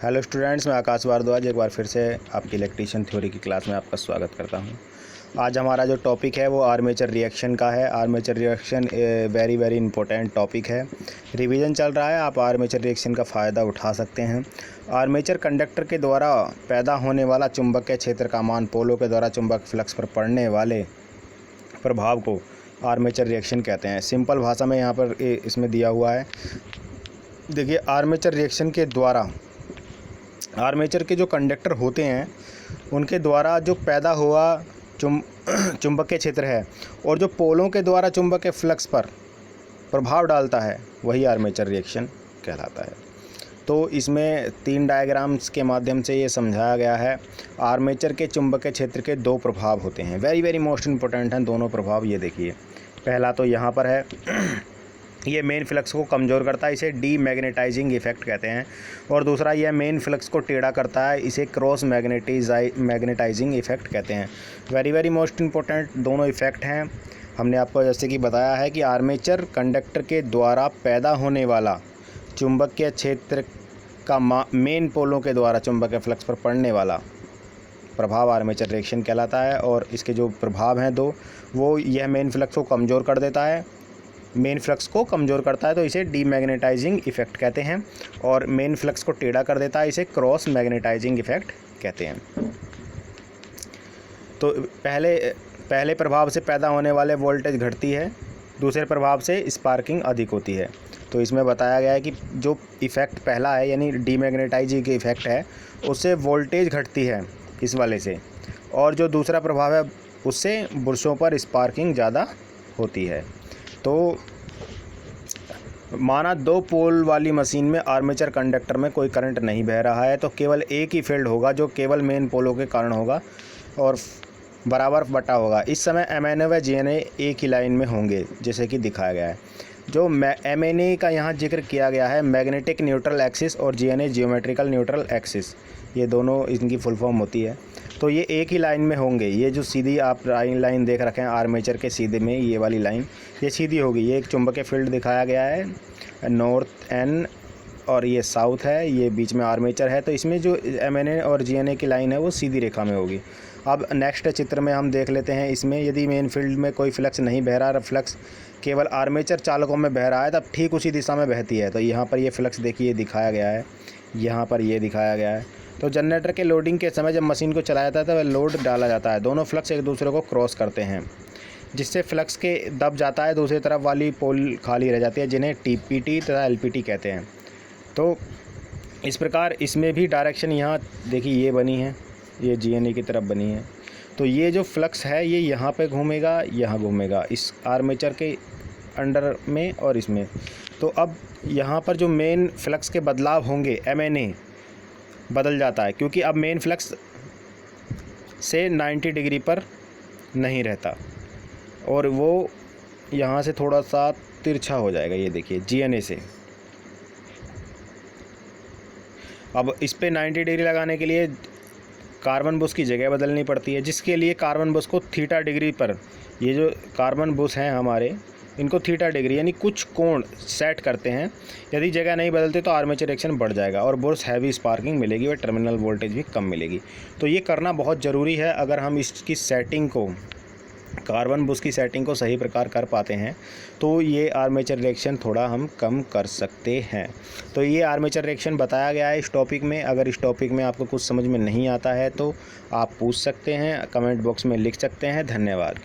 Hello students, मैं आकाश भारद्वाज एक बार फिर से आपकी इलेक्ट्रीशियन थ्योरी की क्लास में आपका स्वागत करता हूं। आज हमारा जो टॉपिक है वो आर्मेचर रिएक्शन का है। Armature reaction very important topic है। रिवीजन चल रहा है, आप आर्मेचर रिएक्शन का फ़ायदा उठा सकते हैं। आर्मेचर कंडक्टर के द्वारा पैदा होने वाला चुंबकीय क्षेत्र का मान पोलों के द्वारा चुंबक फ्लक्स पर पड़ने वाले प्रभाव को आर्मेचर रिएक्शन कहते हैं। सिंपल भाषा में यहाँ पर इसमें दिया हुआ है। देखिए, आर्मेचर रिएक्शन के द्वारा आर्मेचर के जो कंडक्टर होते हैं उनके द्वारा जो पैदा हुआ चुंबकीय क्षेत्र है और जो पोलों के द्वारा चुंबकीय फ्लक्स पर प्रभाव डालता है वही आर्मेचर रिएक्शन कहलाता है। तो इसमें 3 डायग्राम्स के माध्यम से ये समझाया गया है। आर्मेचर के चुंबकीय क्षेत्र के 2 प्रभाव होते हैं, वेरी मोस्ट इम्पोर्टेंट हैं दोनों प्रभाव। ये देखिए, पहला तो यहाँ पर है ये मेन फ्लक्स को कमज़ोर करता है, इसे डीमैग्नेटाइजिंग इफ़ेक्ट कहते हैं। और दूसरा, यह मेन फ्लक्स को टेढ़ा करता है, इसे क्रॉस मैग्नेटाइजिंग इफ़ेक्ट कहते हैं। वेरी मोस्ट इम्पोर्टेंट दोनों इफ़ेक्ट हैं। हमने आपको जैसे कि बताया है कि आर्मेचर कंडक्टर के द्वारा पैदा होने वाला चुंबकीय क्षेत्र का मेन पोलों के द्वारा चुंबकीय फ्लक्स पर पड़ने वाला प्रभाव आर्मेचर रिएक्शन कहलाता है। और इसके जो प्रभाव हैं 2, वो यह मेन फ्लक्स को कमज़ोर कर देता है, मेन फ्लक्स को कमज़ोर करता है तो इसे डीमैग्नेटाइजिंग इफ़ेक्ट कहते हैं, और मेन फ्लक्स को टेढ़ा कर देता है, इसे क्रॉस मैग्नेटाइजिंग इफ़ेक्ट कहते हैं। तो पहले प्रभाव से पैदा होने वाले वोल्टेज घटती है, दूसरे प्रभाव से स्पार्किंग अधिक होती है। तो इसमें बताया गया है कि जो इफ़ेक्ट पहला है यानी डीमैग्नेटाइजिंग इफ़ेक्ट है, उससे वोल्टेज घटती है इस वाले से, और जो दूसरा प्रभाव है उससे बुरशों पर स्पार्किंग ज़्यादा होती है। तो माना 2 पोल वाली मशीन में आर्मेचर कंडक्टर में कोई करंट नहीं बह रहा है, तो केवल एक ही फील्ड होगा जो केवल मेन पोलों के कारण होगा और बराबर बटा होगा। इस समय MNA व GNA एक ही लाइन में होंगे जैसे कि दिखाया गया है। जो MNA का यहाँ जिक्र किया गया है मैग्नेटिक न्यूट्रल एक्सिस और GNA जियोमेट्रिकल न्यूट्रल एक्सिस, ये दोनों इनकी फुल फॉर्म होती है। तो ये एक ही लाइन में होंगे। ये जो सीधी आप लाइन देख रखे हैं आर्मेचर के सीधे में, ये वाली लाइन ये सीधी होगी। ये एक चुंबकीय फील्ड दिखाया गया है, नॉर्थ N और ये साउथ है, ये बीच में आर्मेचर है। तो इसमें जो MNA और GNA की लाइन है वो सीधी रेखा में होगी। अब नेक्स्ट चित्र में हम देख लेते हैं। इसमें यदि मेन फील्ड में कोई फ्लक्स नहीं बह रहा, फ्लक्स केवल आर्मेचर चालकों में बह रहा है, तब ठीक उसी दिशा में बहती है। तो यहाँ पर ये फ्लक्स देखिए दिखाया गया है, यहाँ पर ये दिखाया गया है। तो जनरेटर के लोडिंग के समय जब मशीन को चलाया जाता है तब लोड डाला जाता है, दोनों फ्लक्स एक दूसरे को क्रॉस करते हैं, जिससे फ्लक्स के दब जाता है, दूसरी तरफ वाली पोल खाली रह जाती है, जिन्हें TPT तथा LPT कहते हैं। तो इस प्रकार इसमें भी डायरेक्शन यहाँ देखिए ये बनी है, ये GNA की तरफ बनी है। तो ये जो फ्लक्स है ये यहाँ पे घूमेगा, यहाँ घूमेगा, इस आर्मेचर के अंडर में और इसमें। तो अब यहाँ पर जो मेन फ्लक्स के बदलाव होंगे MNA बदल जाता है, क्योंकि अब मेन फ्लक्स से 90 डिग्री पर नहीं रहता और वो यहाँ से थोड़ा सा तिरछा हो जाएगा। ये देखिए GNA से। अब इस पे 90 डिग्री लगाने के लिए कार्बन बुश की जगह बदलनी पड़ती है, जिसके लिए कार्बन बुश को थीटा डिग्री पर, ये जो कार्बन बुश हैं हमारे, इनको थीटा डिग्री यानी कुछ कोण सेट करते हैं। यदि जगह नहीं बदलते तो आर्मेचर रिएक्शन बढ़ जाएगा और बुश हैवी स्पार्किंग मिलेगी और टर्मिनल वोल्टेज भी कम मिलेगी। तो ये करना बहुत ज़रूरी है। अगर हम इसकी सेटिंग को, कार्बन बुश की सेटिंग को सही प्रकार कर पाते हैं तो ये आर्मेचर रिएक्शन थोड़ा हम कम कर सकते हैं। तो ये आर्मेचर रिएक्शन बताया गया है इस टॉपिक में। अगर इस टॉपिक में आपको कुछ समझ में नहीं आता है तो आप पूछ सकते हैं, कमेंट बॉक्स में लिख सकते हैं। धन्यवाद।